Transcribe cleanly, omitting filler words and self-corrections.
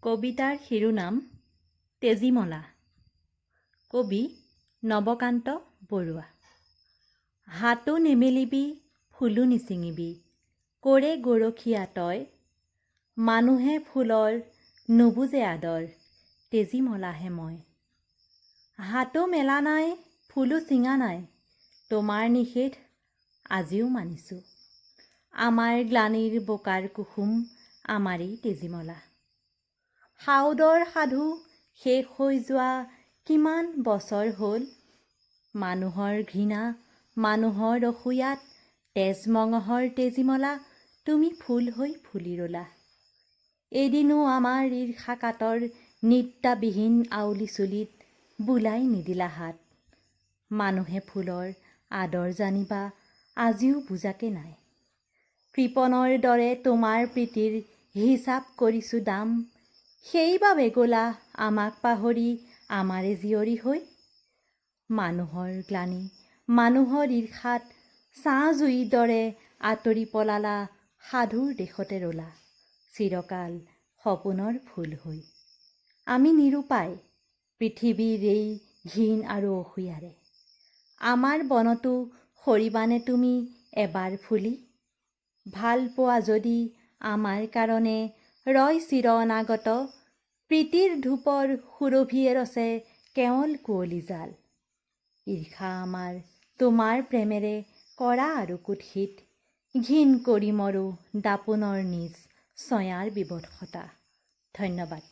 কবিতাৰ শিৰোনাম তেজীমলা। কবি নৱকান্ত বৰুৱা। হাতো নেমেলিবি ফুলো নিচিঙিবি কৰে গৰখীয়া তই, মানুহে ফুলৰ নুবুজে আদৰ তেজীমলাহে মই। হাতো মেলা নাই ফুলো চিঙা নাই তোমাৰ নিষেধ আজিও মানিছোঁ, আমাৰ গ্লানিৰ বোকাৰ কুসুম আমাৰেই তেজীমলা। সাউদৰ সাধু শেষ হৈ যোৱা কিমান বছৰ হ'ল, মানুহৰ ঘৃণা মানুহৰ অসূয়াত তেজমঙহৰ তেজীমলা তুমি ফুল হৈ ফুলি ৰলা। এদিনো আমাৰ ঈৰ্ষা কাতৰ নিদ্ৰাবিহীন আউলি চুলিত বুলাই নিদিলা হাত, মানুহে ফুলৰ আদৰ জানিবা আজিও বুজাকে নাই। কৃপণৰ দৰে তোমাৰ প্ৰীতিৰ হিচাপ কৰিছোঁ দাম, সেইবাবে গ'লা আমাক পাহৰি আমাৰে জীয়ৰী হৈ। মানুহৰ গ্লানি মানুহৰ ঈৰ্ষাত ছাঁ জুইৰ দৰে আঁতৰি পলালা সাধুৰ দেশতে ৰলা, চিৰকাল সপোনৰ ফুল হৈ। আমি নিৰুপায় পৃথিৱীৰ এই ঘিণ আৰু অসূয়াৰে, আমাৰ বনতো সৰিবানে তুমি এবাৰ ফুলি। ভাল পোৱা যদি আমাৰ কাৰণে ৰয় চিৰ অনাগত, প্ৰীতিৰ ধূপৰ সুৰভিয়ে ৰচে কেৱল কুঁৱলী জাল। ঈৰ্ষা আমাৰ তোমাৰ প্ৰেমেৰে কৰা আৰু কুৎসিত, ঘিণ কৰি মৰো দাপোনৰ নিজ ছয়াৰ বিবৰ্ষতা। ধন্যবাদ।